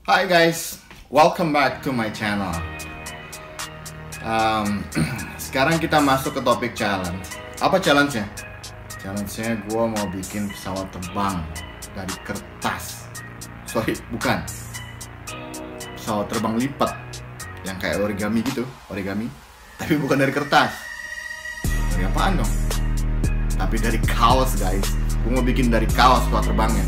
Hi guys, welcome back to my channel. Sekarang kita masuk ke topik challenge. Apa challenge-nya? Challenge-nya gue mau bikin pesawat terbang dari kertas. Sorry, bukan. Pesawat terbang lipat yang kayak origami gitu, origami. Tapi bukan dari kertas. Dari apaan dong? Tapi dari kaos guys. Gue mau bikin dari kaos pesawat terbangnya.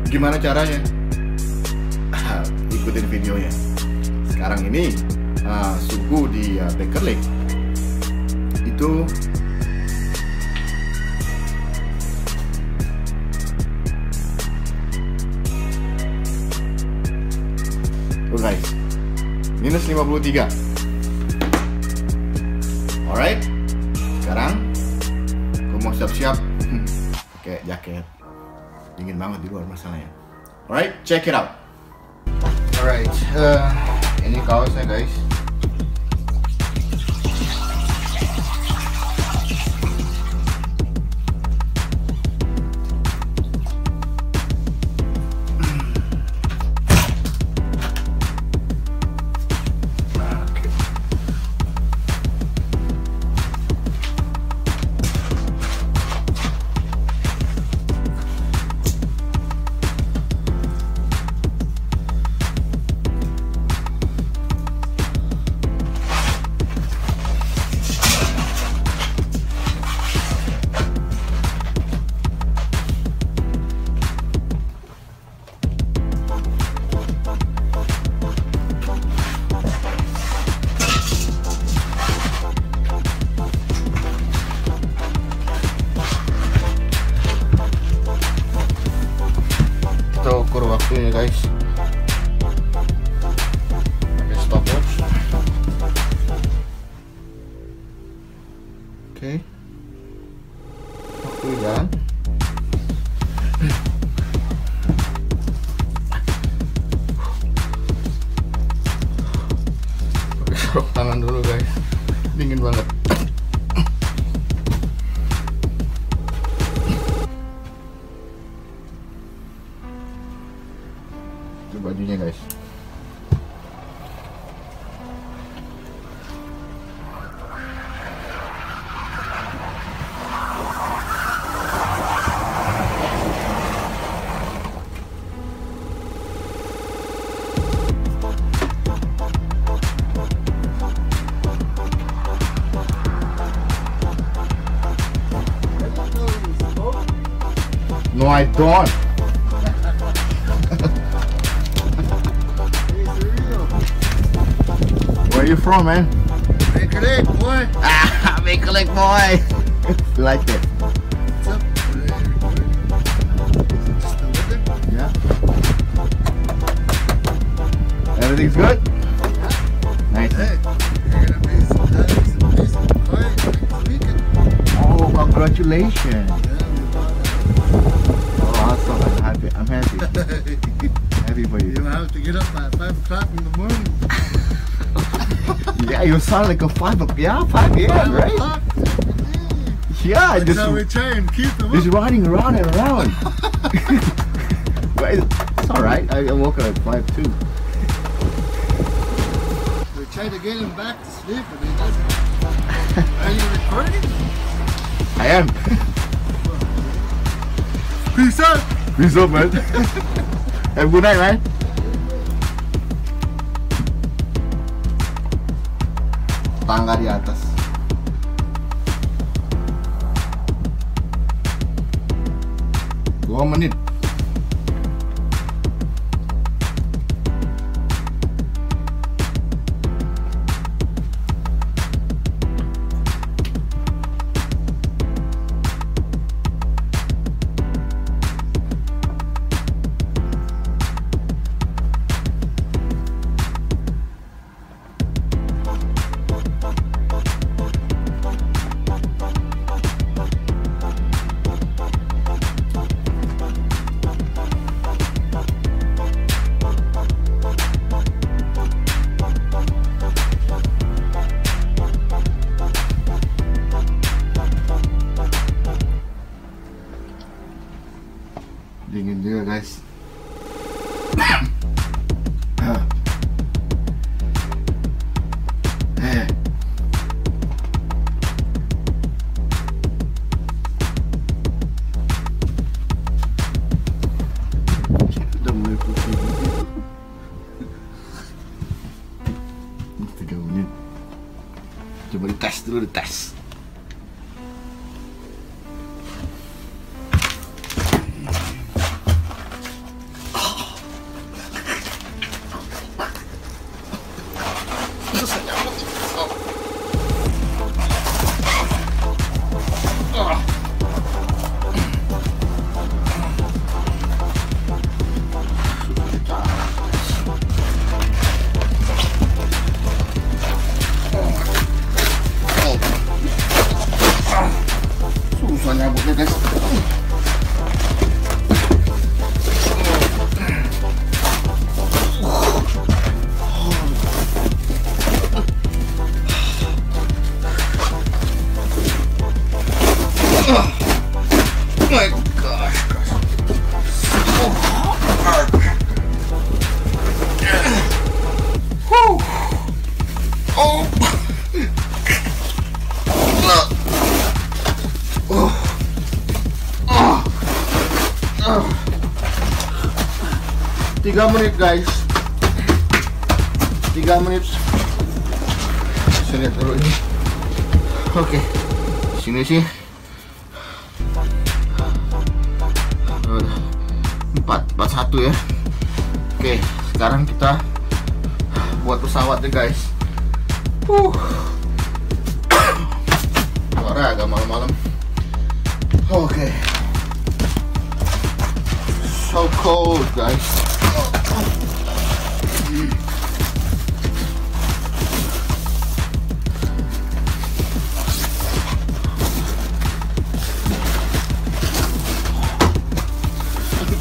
Gimana caranya? Ikutin videonya. Sekarang ini suhu di bakery itu tuh guys, minus 53. Alright, sekarang gue mau siap-siap pakai jaket. Dingin banget di luar masalahnya. Alright, check it out. Alright, ini kaosnya guys. Ukur waktunya guys, pakai stopwatch. Oke, waktu jalan. Pakai sarung tangan dulu guys, dingin banget. Bajunya guys. No, I don't. Where you from, man? Make a lick, boy. Ah, make a lick, boy. You like it? What's up? Just a little bit. Yeah. Everything's good? Nice. Hey, you're gonna be some quiet next weekend. Oh, congratulations. Yeah, Oh, awesome. I'm happy. Happy for you. you have to get up at 5 o'clock in the morning. Yeah, you sound like a 5 o'clock. Yeah, 5 a.m., 5 right? o'clock? Yeah, That's how we try and keep them just up. riding around and around. But it's alright. I woke up at 5 too. We try to get him back to sleep, but he doesn't. Are you recording? I am. Peace out. Peace up, man. Have a good night, man. Tangga di atas. Dua menit. Coba dites dulu, dites. Susah nyabutnya guys. My gosh, guys. Oh. 3 menit guys, 3 menit. Saya lihat dulu ini. Oke, sini sih 441 ya. Oke, sekarang kita buat pesawat deh guys. Suara agak malam-malam. Oke. So cold guys.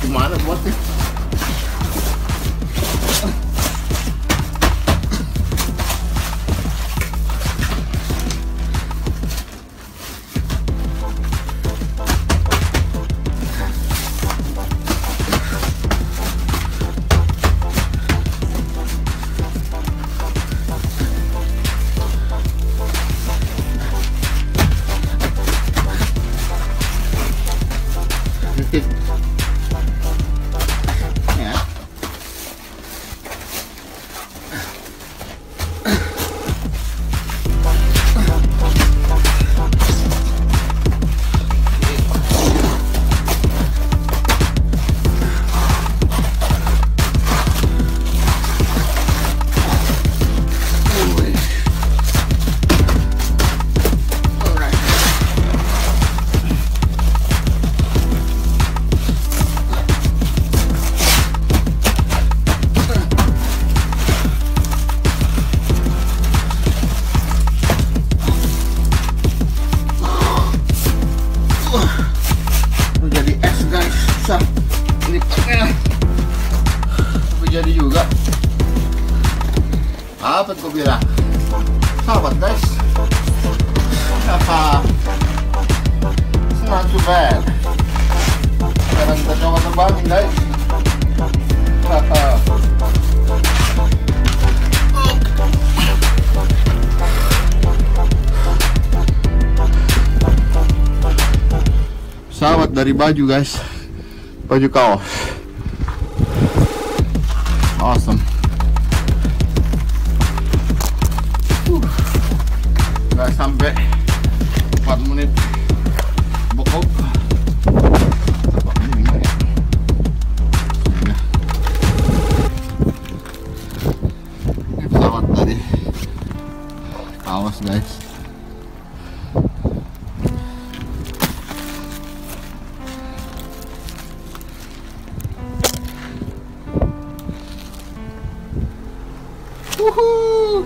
Gimana buatnya? Jadi juga apa tuh bilang sahabat guys. Haha, it's not too bad. Sekarang kita coba terbangin guys. Haha. Pesawat dari baju guys, baju kaos. Awesome. Nggak sampai 4 menit beku. Ini pesawat dari KAOS guys. Woohoo!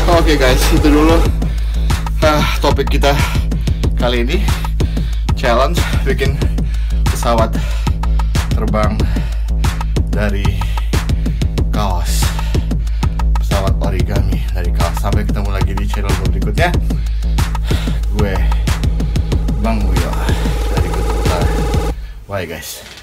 Oke guys, itu dulu topik kita kali ini. challenge bikin pesawat terbang dari kaos, pesawat origami dari kaos. Sampai ketemu lagi di channel berikutnya. Gue Bang Buyo dari Kutub Utara. Bye guys.